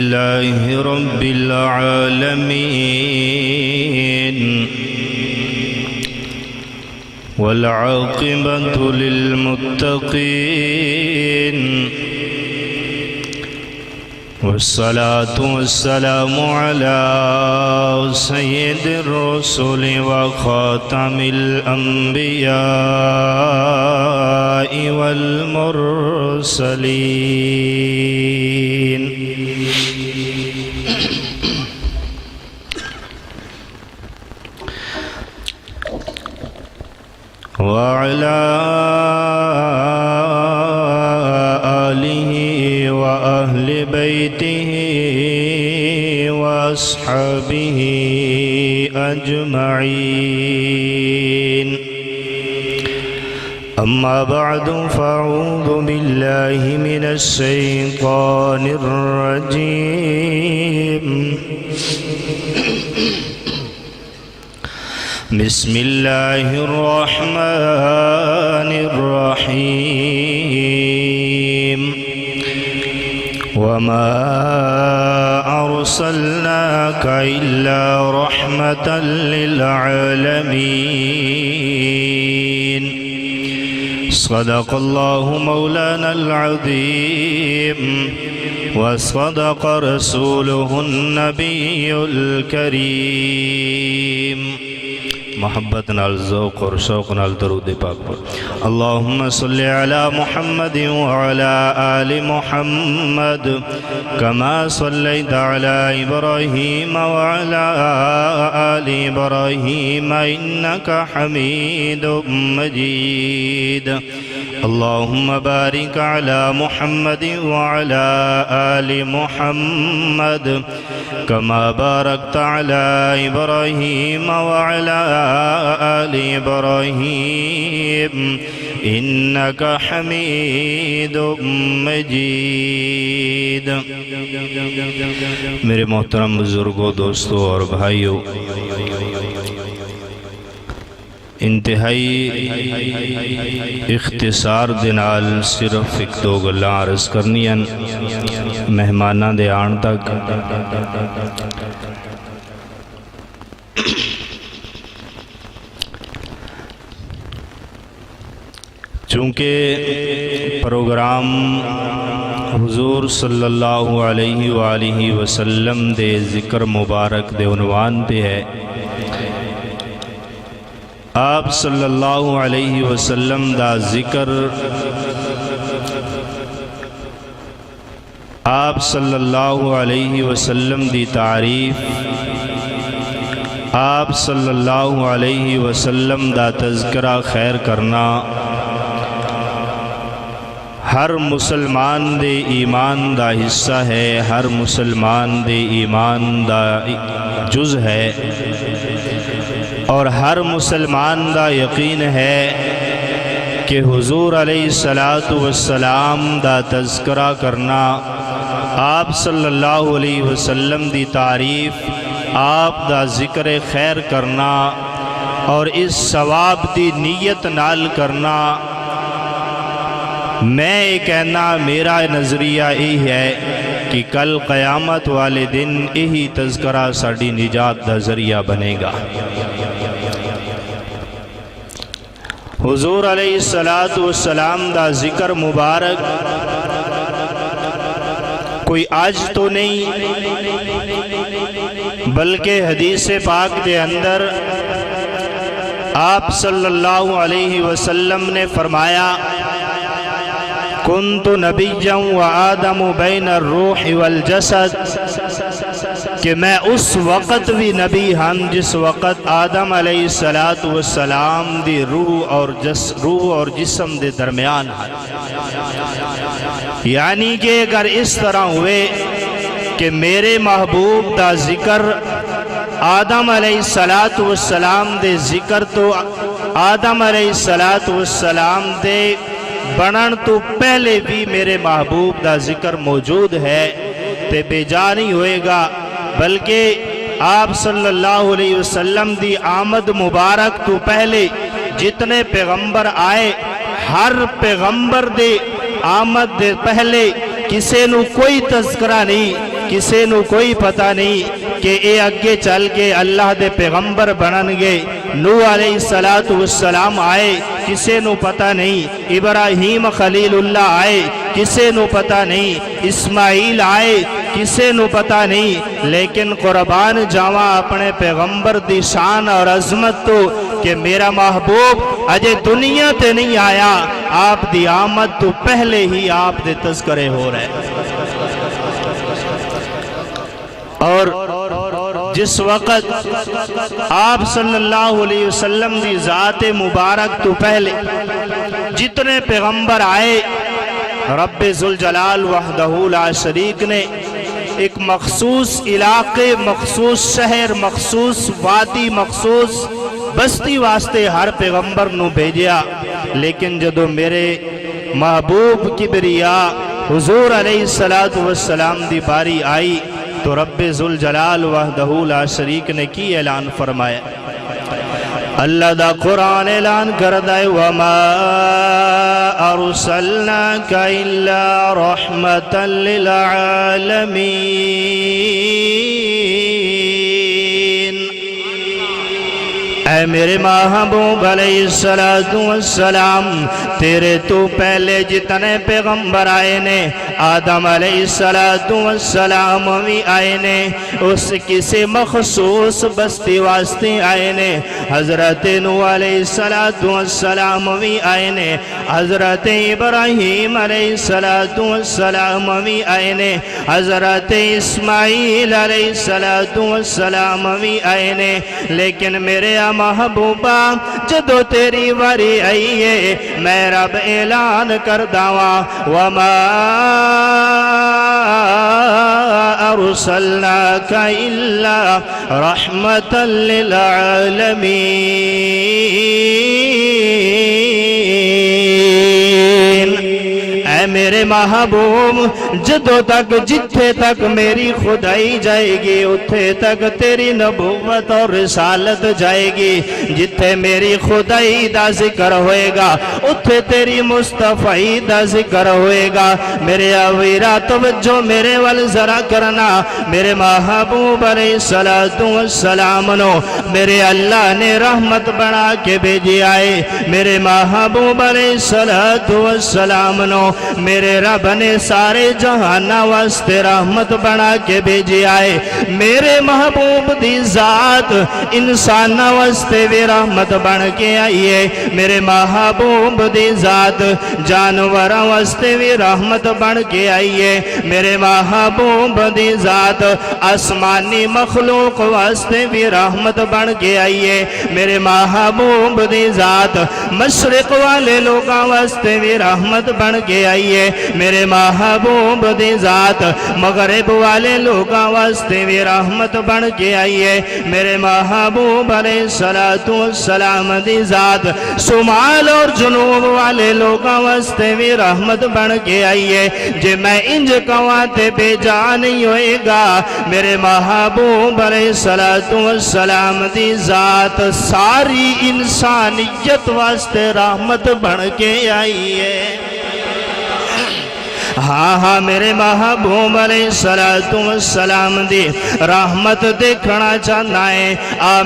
لله رب العالمين والعاقبة للمتقين والصلاة والسلام على سيد الرسل وخاتم الأنبياء والمرسلين وعلى آله وأهل بيته وأصحابه أجمعين. أما بعد فأعوذ بالله من الشيطان الرجيم. بسم الله الرحمن الرحيم. وما أرسلناك إلا رحمة للعالمين. صدق الله مولانا العظيم وصدق رسوله النبي الكريم. محبت نال ذوق اور شوق نال درود پاک پر اللہم صل علی محمد وعلى آل محمد كما صليت على إبراهيم وعلى آل إبراهيم إنك حميد مجيد. اللهم بارك على محمد وعلى آل محمد كما باركت على إبراهيم وعلى آل إبراهيم إنك حميد مجيد. میرے محترم بزرگوں، دوستوں اور بھائیوں، انتہائی اختصار دے نال صرف ایک دو گلاں عرض کرنیاں مہماناں دے آن تک. چونکہ پروگرام حضور صلی اللہ علیہ وآلہ وسلم دے ذکر مبارک دے عنوان تے ہے، آپ صلی اللہ علیہ وسلم دا ذکر، آپ صلی اللہ علیہ وسلم دی تعریف، آپ صلی اللہ علیہ وسلم دا تذکرہ خیر کرنا ہر مسلمان دے ایمان دا حصہ ہے، ہر مسلمان دے ایمان دا جز ہے، اور ہر مسلمان دا یقین ہے کہ حضور علیہ السلام دا تذکرہ کرنا، آپ صلی اللہ علیہ وسلم دی تعریف، آپ دا ذکر خیر کرنا اور اس ثواب دی نیت نال کرنا، میں یہ کہنا میرا نظریہ یہی ہے کہ کل قیامت والے دن یہی تذکرہ ساڑی نجات دا ذریعہ بنے گا. حضور علیہ السلام دا ذکر مبارک کوئی آج تو نہیں، بلکہ حدیث پاک دے اندر آپ صلی اللہ علیہ وسلم نے فرمایا، کنت نبیا وآدم بین الروح والجسد، کہ میں اس وقت بھی نبی ہم جس وقت آدم علیہ السلام دی روح اور جسم دے درمیان ہے. یعنی کہ اگر اس طرح ہوئے کہ میرے محبوب دا ذکر آدم علیہ السلام دے ذکر تو آدم علیہ السلام دے بنن تو پہلے بھی میرے محبوب دا ذکر موجود ہے تے بے جا نہیں ہوئے گا، بلکہ آپ صلی اللہ علیہ وسلم دی آمد مبارک تو پہلے جتنے پیغمبر آئے، ہر پیغمبر دے آمد دے پہلے کسے نو کوئی تذکرہ نہیں کسے نو کوئی پتہ نہیں کہ اے اگے چل کے اللہ دے پیغمبر بنن گے۔ نوح علیہ السلام آئے، کسے نو پتہ نہیں۔ ابراہیم خلیل اللہ آئے، کسے نو پتہ نہیں۔ اسماعیل آئے، کسے نو پتہ نہیں۔ لیکن قربان جاواں اپنے پیغمبر دی شان اور عظمت تو کہ میرا محبوب اجے دنیا تے نہیں آیا، آپ دی آمد تو پہلے ہی آپ دے تذکرے ہو رہے۔ اور جس وقت آپ صلی اللہ علیہ وسلم دی ذات مبارک تو پہلے جتنے پیغمبر آئے، رب ذوالجلال وحدہ لا شریک نے ایک مخصوص علاقے، مخصوص شہر، مخصوص وادی، مخصوص بستی واسطے ہر پیغمبر نو بھیجیا۔ لیکن جدو میرے محبوب کبریاء حضور علیہ السلام دی باری آئی تو رب ذوالجلال وحدہ لا شریک نے کی اعلان فرمایا؟ اللہ دا قرآن اعلان کردہ ہے وَمَا أَرْسَلْنَاكَ إِلَّا رَحْمَةً لِلْعَالَمِينَ۔ اے میرے محبوب علیہ السلام، تیرے تو پہلے جتنے پیغمبر آئے نے، آدم علیہ السلام بھی آئے نے، اس کسی مخصوص بستی واسطے آئے نے۔ حضرت نوح علیہ السلام بھی آئے نے، حضرت ابراہیم علیہ السلام بھی آئے نے، حضرت اسماعیل علیہ السلام بھی آئے نے۔ لیکن میرے محبوبہ جدو تیری واری آئی ہے، میں رب اعلان کردہ وَمَا أَرْسَلْنَاكَ إِلَّا رَحْمَةً لِلْعَالَمِينَ۔ اے میرے محبوب، جدو تک جتھے تک میری خدائی جائے گی اتھے تک تیری نبوت اور رسالت جائے گی۔ جتھے میری خدائی دا ذکر ہوئے گا اتھے تیری مصطفی دا ذکر ہوئے گا۔ میرے اویرہ توجہ میرے وال ذرا کرنا، میرے محبوب علیہ السلام نو میرے اللہ نے رحمت بنا کے بھیجی آئے۔ میرے محبوب علیہ السلام نو میرے رب نے سارے جہانہ واسطے رحمت بنا کے بھیجی آئے۔ میرے محبوب دی ذات انسانہ واسطے بھی رحمت بن کے آئیے۔ میرے محبوب دی ذات جانورہ واسطے بھی رحمت بن کے آئیے۔ میرے محبوب دی ذات آسمانی مخلوق واسطے بھی رحمت بن کے آئیے۔ میرے محبوب دی ذات مشرق والے لوگاں واسطے بھی رحمت بن کے آئیے۔ میرے محبوب دی ذات مغرب والے لوگاں واسطے بھی رحمت بن کے آئیے۔ میرے محبوب علیہ السلام دی ذات شمال اور جنوب والے لوگاں واسطے بھی رحمت بن کے آئیے۔ جے میں انج کواتے بے جان نہیں ہوئے گا، میرے محبوب علیہ السلام دی ذات ساری انسانیت واسطے رحمت بن کے آئیے۔ ہاں ہاں میرے محبوب علیہ السلام دی رحمت دیکھنا چاہنا ہے۔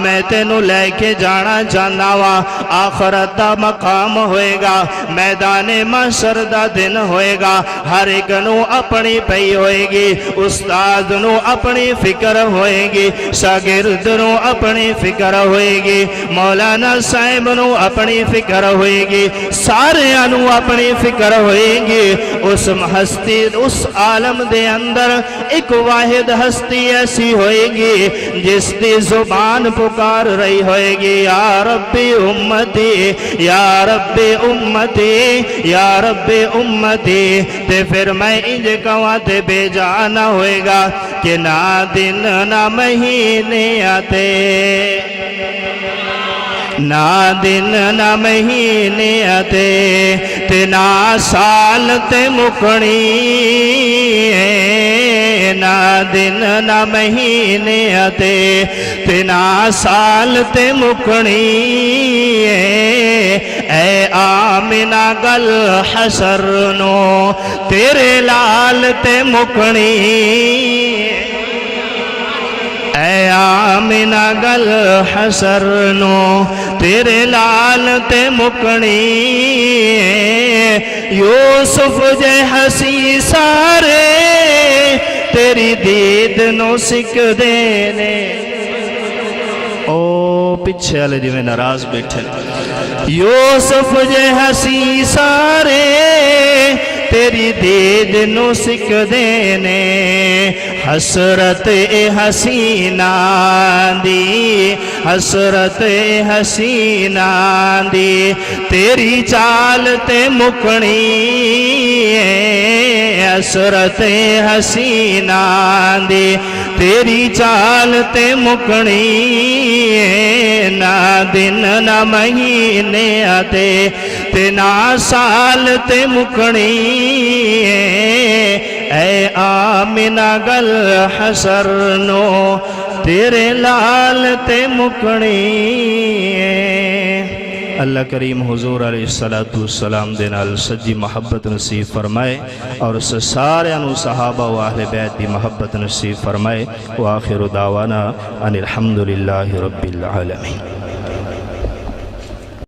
میں تینوں لے کے جانا چاہنا وا، آخرت دا مقام ہوئے گا، میدان محشر دا دن ہوئے گا۔ ہر ایک نو اپنی پئی ہوئے گی، استاد نو اپنی فکر ہوئے گی، شاگرد نو اپنی فکر ہوئے گی، مولانا صاحب نو اپنی فکر ہوئے گی، سارے نو اپنی فکر ہوئے گی۔ اس ہستی اس عالم دے اندر ایک واحد ہستی ایسی ہوئے گی جس دی زبان پکار رہی ہوئے گی، یا رب امتی یا رب امتی یا رب امتی۔ تے پھر میں انج کواتے بے جانا ہوئے گا کہ نہ دن نہ مہینے آتے، نہ دن نہ مہینے تے نہ سال تے مکڑی نہ دن نہ مہینے تے نہ سال تے مکڑی اے آمنہ گل حشر نو تیرے لال تے مکڑی اے آمنہ گل حشر نو تیرے لال تے مکڑی یوسف جے ہسی سارے تیری دید نو سکھ دینے او پچھے والے جی میں ناراض بیٹھے یوسف جے ہسی سارے تیری دید نو سکھ دینے حسرت حسینہ دی حسرت حسینہ دی تیری چال تے مکڑی حسرت حسینہ دی تیری چال تے مکڑی نہ دن نہ مہینے تے نہ سال تے مکڑی اے آمنہ گل حشر نو تیرے لال تے مکڑی اللہ کریم حضور علیہ السلام دے نال سجی محبت نصیب فرمائے اور اس سارے انو صحابہ و اہل بیت دی محبت نصیب فرمائے وآخر دعوانا ان الحمدللہ رب العالمین